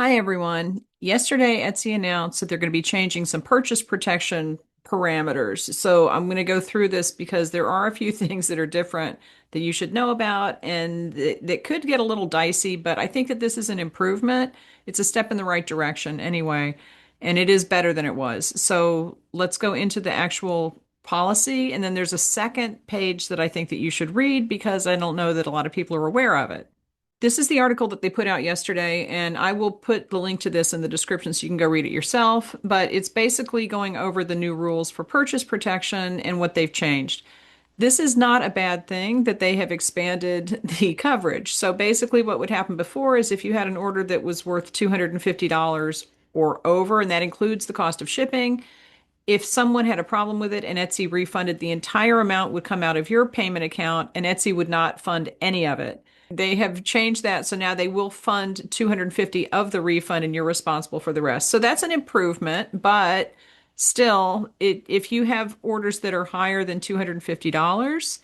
Hi, everyone. Yesterday, Etsy announced that they're going to be changing some purchase protection parameters. So I'm going to go through this because there are a few things that are different that you should know about and that could get a little dicey, but I think that this is an improvement. It's a step in the right direction anyway, and it is better than it was. So let's go into the actual policy, and then there's a second page that I think that you should read because I don't know that a lot of people are aware of it. This is the article that they put out yesterday, and I will put the link to this in the description so you can go read it yourself. But it's basically going over the new rules for purchase protection and what they've changed. This is not a bad thing that they have expanded the coverage. So basically, what would happen before is if you had an order that was worth $250 or over, and that includes the cost of shipping, if someone had a problem with it and Etsy refunded, the entire amount would come out of your payment account and Etsy would not fund any of it. They have changed that, so now they will fund 250 of the refund and you're responsible for the rest. So that's an improvement, but still, if you have orders that are higher than $250,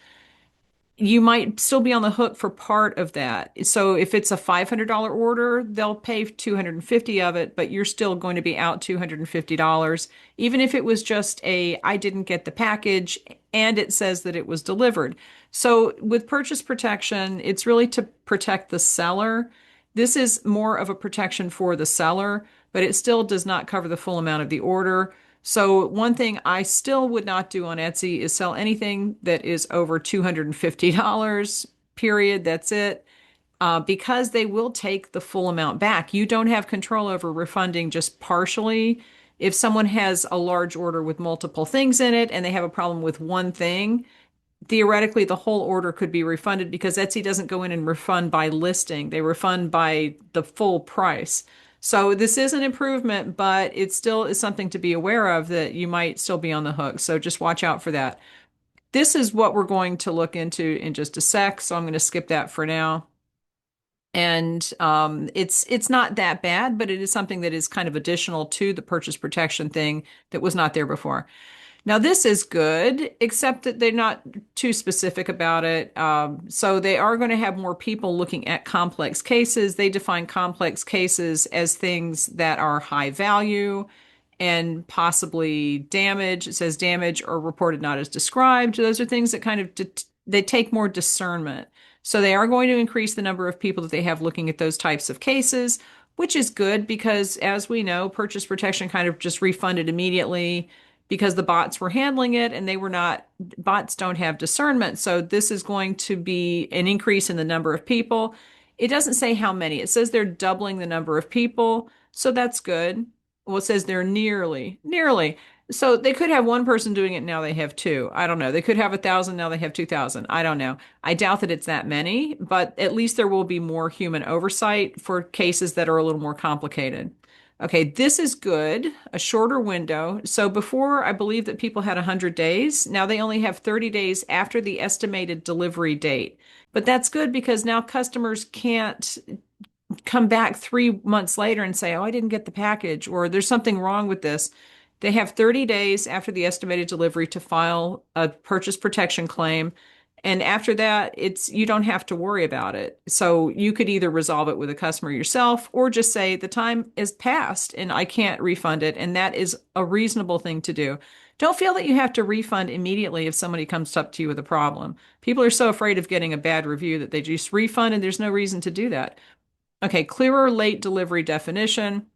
you might still be on the hook for part of that. So if it's a $500 order, they'll pay 250 of it, but you're still going to be out $250, even if it was just I didn't get the package and it says that it was delivered. So with purchase protection, it's really to protect the seller. This is more of a protection for the seller, but it still does not cover the full amount of the order. So one thing I still would not do on Etsy is sell anything that is over $250, period. That's it. Because they will take the full amount back. You don't have control over refunding just partially. If someone has a large order with multiple things in it and they have a problem with one thing, theoretically the whole order could be refunded because Etsy doesn't go in and refund by listing. They refund by the full price. So this is an improvement, but it still is something to be aware of that you might still be on the hook. So just watch out for that. This is what we're going to look into in just a sec. So I'm going to skip that for now. And it's not that bad, but it is something that is kind of additional to the purchase protection thing that was not there before. Now, this is good, except that they're not too specific about it. So they are going to have more people looking at complex cases. They define complex cases as things that are high value and possibly damage. It says damage or reported not as described. Those are things that kind of they take more discernment. So they are going to increase the number of people that they have looking at those types of cases, which is good because, as we know, purchase protection kind of just refunded immediately because the bots were handling it and they were not, bots don't have discernment. So this is going to be an increase in the number of people. It doesn't say how many. It says they're doubling the number of people. So that's good. Well, it says they're nearly. So they could have one person doing it, now they have two. I don't know. They could have 1,000, now they have 2,000. I don't know. I doubt that it's that many, but at least there will be more human oversight for cases that are a little more complicated. Okay, this is good, a shorter window. So before, I believe that people had 100 days. Now they only have 30 days after the estimated delivery date. But that's good because now customers can't come back 3 months later and say, oh, I didn't get the package, or there's something wrong with this. They have 30 days after the estimated delivery to file a purchase protection claim. And after that, it's you don't have to worry about it. So you could either resolve it with a customer yourself or just say the time is past and I can't refund it. And that is a reasonable thing to do. Don't feel that you have to refund immediately if somebody comes up to you with a problem. People are so afraid of getting a bad review that they just refund, and there's no reason to do that. Okay, clearer late delivery definition.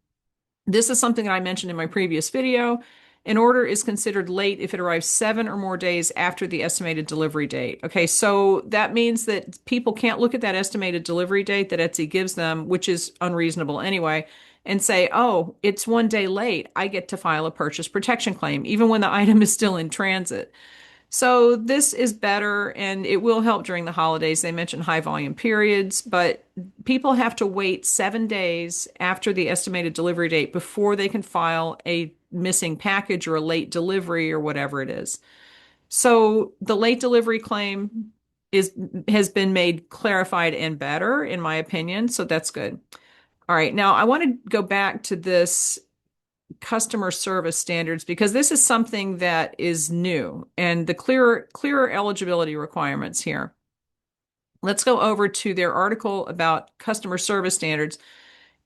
This is something that I mentioned in my previous video. An order is considered late if it arrives 7 or more days after the estimated delivery date. Okay, so that means that people can't look at that estimated delivery date that Etsy gives them, which is unreasonable anyway, and say, oh, it's 1 day late. I get to file a purchase protection claim, even when the item is still in transit. So this is better and it will help during the holidays. They mentioned high volume periods, but people have to wait 7 days after the estimated delivery date before they can file a missing package or a late delivery or whatever it is. So the late delivery claim is has been made clarified and better, in my opinion. So that's good. All right, now I want to go back to this customer service standards because this is something that is new and the clearer eligibility requirements here. Let's go over to their article about customer service standards.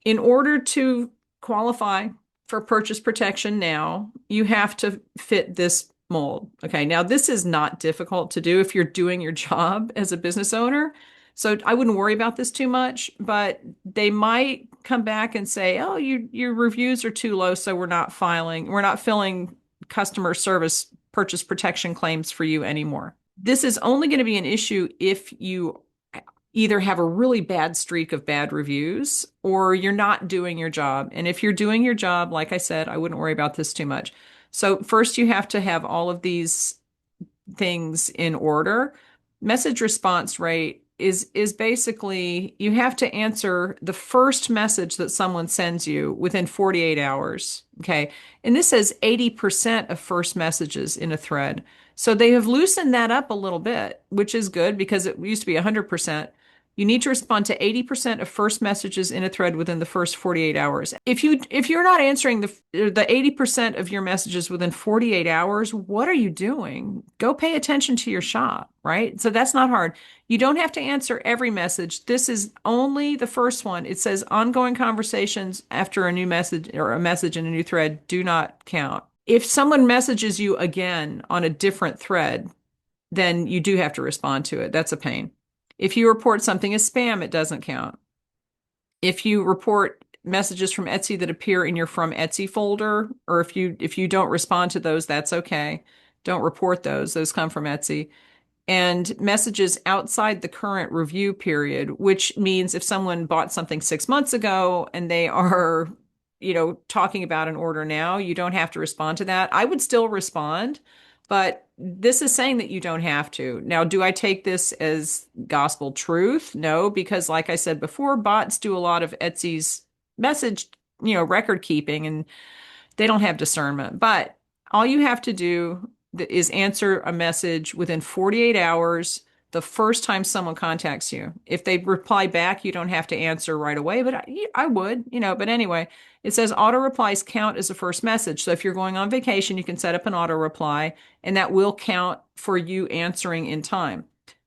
In order to qualify for purchase protection now, you have to fit this mold. Okay, now this is not difficult to do if you're doing your job as a business owner. So I wouldn't worry about this too much, but they might come back and say, "Oh, your reviews are too low, so we're not filling customer service purchase protection claims for you anymore." This is only going to be an issue if you either have a really bad streak of bad reviews or you're not doing your job. And if you're doing your job, like I said, I wouldn't worry about this too much. So first you have to have all of these things in order. Message response rate is basically you have to answer the first message that someone sends you within 48 hours. Okay. And this says 80% of first messages in a thread. So they have loosened that up a little bit, which is good because it used to be 100%. You need to respond to 80% of first messages in a thread within the first 48 hours. If you're not answering the 80% of your messages within 48 hours, what are you doing? Go pay attention to your shop, right? So that's not hard. You don't have to answer every message. This is only the first one. It says ongoing conversations after a new message or a message in a new thread do not count. If someone messages you again on a different thread, then you do have to respond to it. That's a pain. If you report something as spam, it doesn't count. If you report messages from Etsy that appear in your from Etsy folder, or if you don't respond to those, that's okay. Don't report those. Those come from Etsy. And messages outside the current review period, which means if someone bought something 6 months ago and they are, talking about an order now, you don't have to respond to that. I would still respond, but this is saying that you don't have to. Now, do I take this as gospel truth? No, because like I said before, bots do a lot of Etsy's message, record keeping, and they don't have discernment. But all you have to do is answer a message within 48 hours the first time someone contacts you. If they reply back, you don't have to answer right away, but I would, but anyway, it says auto replies count as a first message. So if you're going on vacation, you can set up an auto reply and that will count for you answering in time.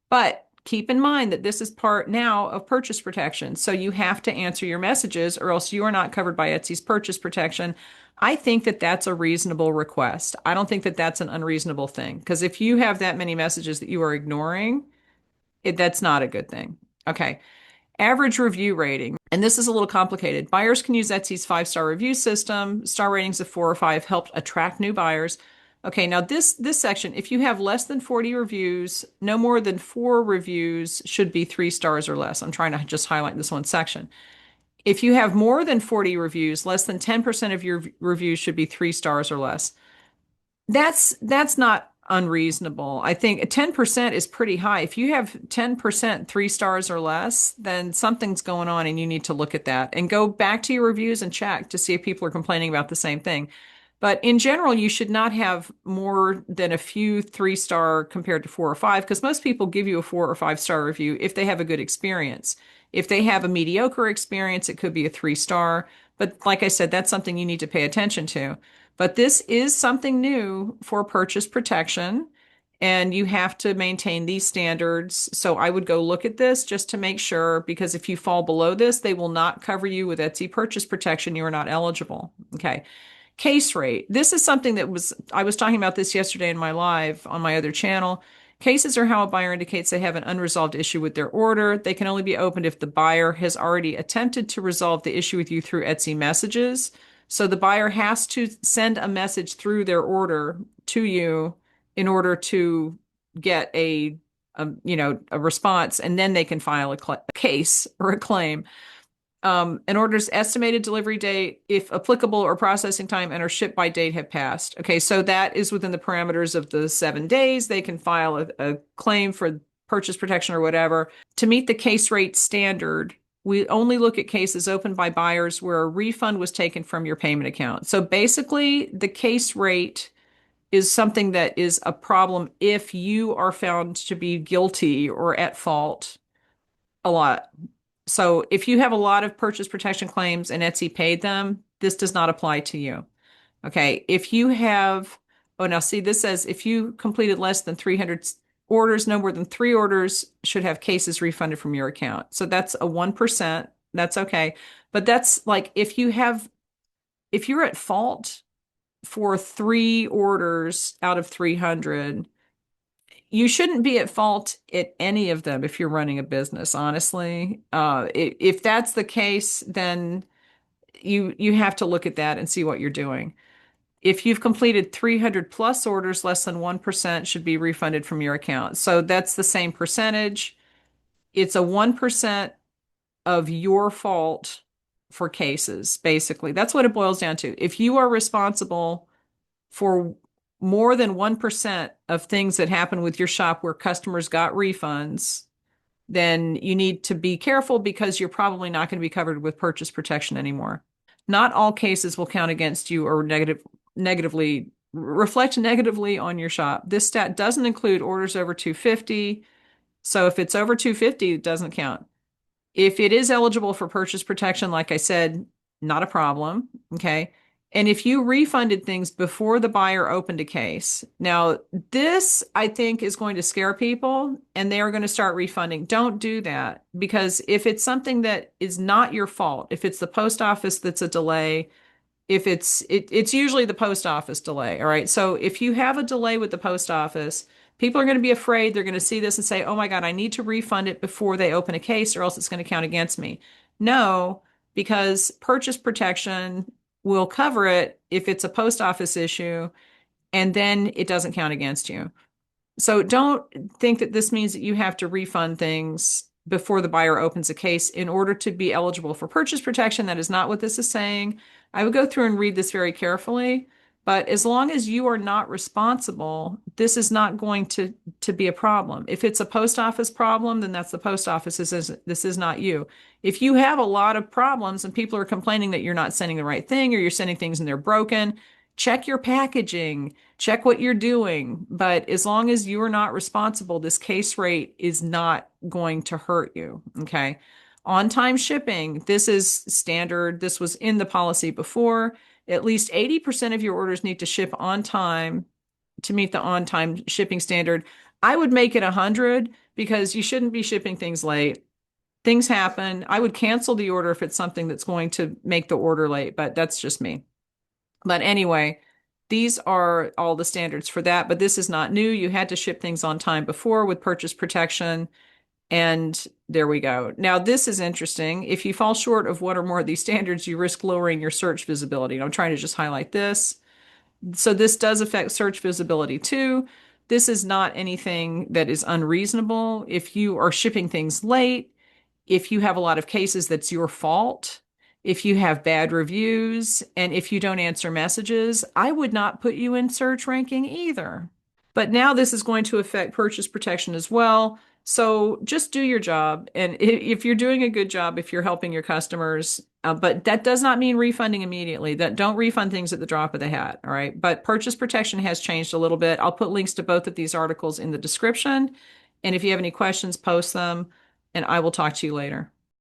But keep in mind that this is part now of purchase protection. So you have to answer your messages or else you are not covered by Etsy's purchase protection. I think that that's a reasonable request. I don't think that that's an unreasonable thing because if you have that many messages that you are ignoring, that's not a good thing. Okay. Average review rating. And this is a little complicated. Buyers can use Etsy's 5-star review system. Star ratings of 4 or 5 help attract new buyers. Okay, now this section, if you have less than 40 reviews, no more than 4 reviews should be 3 stars or less. I'm trying to just highlight this one section. If you have more than 40 reviews, less than 10% of your reviews should be 3 stars or less. That's not unreasonable. I think 10% is pretty high. If you have 10% 3 stars or less, then something's going on and you need to look at that and go back to your reviews and check to see if people are complaining about the same thing. But in general, you should not have more than a few 3-star compared to 4 or 5, because most people give you a 4 or 5-star review if they have a good experience. If they have a mediocre experience, it could be a 3-star. But like I said, that's something you need to pay attention to. But this is something new for purchase protection, and you have to maintain these standards. So I would go look at this just to make sure, because if you fall below this, they will not cover you with Etsy purchase protection. You are not eligible. Okay. Case rate. This is something I was talking about this yesterday in my live on my other channel. Cases are how a buyer indicates they have an unresolved issue with their order. They can only be opened if the buyer has already attempted to resolve the issue with you through Etsy messages. So the buyer has to send a message through their order to you in order to get a response, and then they can file a case or a claim. An order's estimated delivery date, if applicable, or processing time and or ship by date have passed. Okay, so that is within the parameters of the 7 days. They can file a claim for purchase protection or whatever. To meet the case rate standard, we only look at cases opened by buyers where a refund was taken from your payment account. So basically, the case rate is something that is a problem if you are found to be guilty or at fault a lot. So if you have a lot of purchase protection claims and Etsy paid them, this does not apply to you. Okay. If you have, oh, now see, this says if you completed less than 300 orders, no more than 3 orders should have cases refunded from your account. So that's a 1%. That's okay. But that's like if you're at fault for 3 orders out of 300, you shouldn't be at fault at any of them if you're running a business, honestly. If that's the case, then you have to look at that and see what you're doing. If you've completed 300 plus orders, less than 1% should be refunded from your account. So that's the same percentage. It's a 1% of your fault for cases, basically. That's what it boils down to. If you are responsible for more than 1% of things that happen with your shop where customers got refunds, then you need to be careful because you're probably not going to be covered with purchase protection anymore. Not all cases will count against you or negatively reflect negatively on your shop. This stat doesn't include orders over 250. So if it's over 250, it doesn't count. If it is eligible for purchase protection, like I said, not a problem. Okay. And if you refunded things before the buyer opened a case, now this I think is going to scare people and they are going to start refunding. Don't do that because if it's something that is not your fault, if it's the post office that's a delay, if it's usually the post office delay. All right. So if you have a delay with the post office, people are going to be afraid. They're going to see this and say, oh my God, I need to refund it before they open a case or else it's going to count against me. No, because purchase protection will cover it if it's a post office issue and then it doesn't count against you. So don't think that this means that you have to refund things before the buyer opens a case in order to be eligible for purchase protection. That is not what this is saying. I would go through and read this very carefully, but as long as you are not responsible, this is not going to be a problem. If it's a post office problem, then that's the post office. This is not you. If you have a lot of problems and people are complaining that you're not sending the right thing or you're sending things and they're broken, check your packaging, check what you're doing. But as long as you are not responsible, this case rate is not going to hurt you. Okay. On time shipping, this is standard. This was in the policy before. At least 80% of your orders need to ship on time to meet the on time shipping standard. I would make it 100 because you shouldn't be shipping things late. Things happen. I would cancel the order if it's something that's going to make the order late, but that's just me. But anyway, these are all the standards for that, but this is not new. You had to ship things on time before with purchase protection. And there we go. Now, this is interesting. If you fall short of one or more of these standards, you risk lowering your search visibility. And I'm trying to just highlight this. So this does affect search visibility too. This is not anything that is unreasonable. If you are shipping things late, if you have a lot of cases that's your fault, if you have bad reviews, and if you don't answer messages, I would not put you in search ranking either. But now this is going to affect purchase protection as well. So just do your job. And if you're doing a good job, if you're helping your customers, but that does not mean refunding immediately. That don't refund things at the drop of the hat. All right. But purchase protection has changed a little bit. I'll put links to both of these articles in the description. And if you have any questions, post them, and I will talk to you later.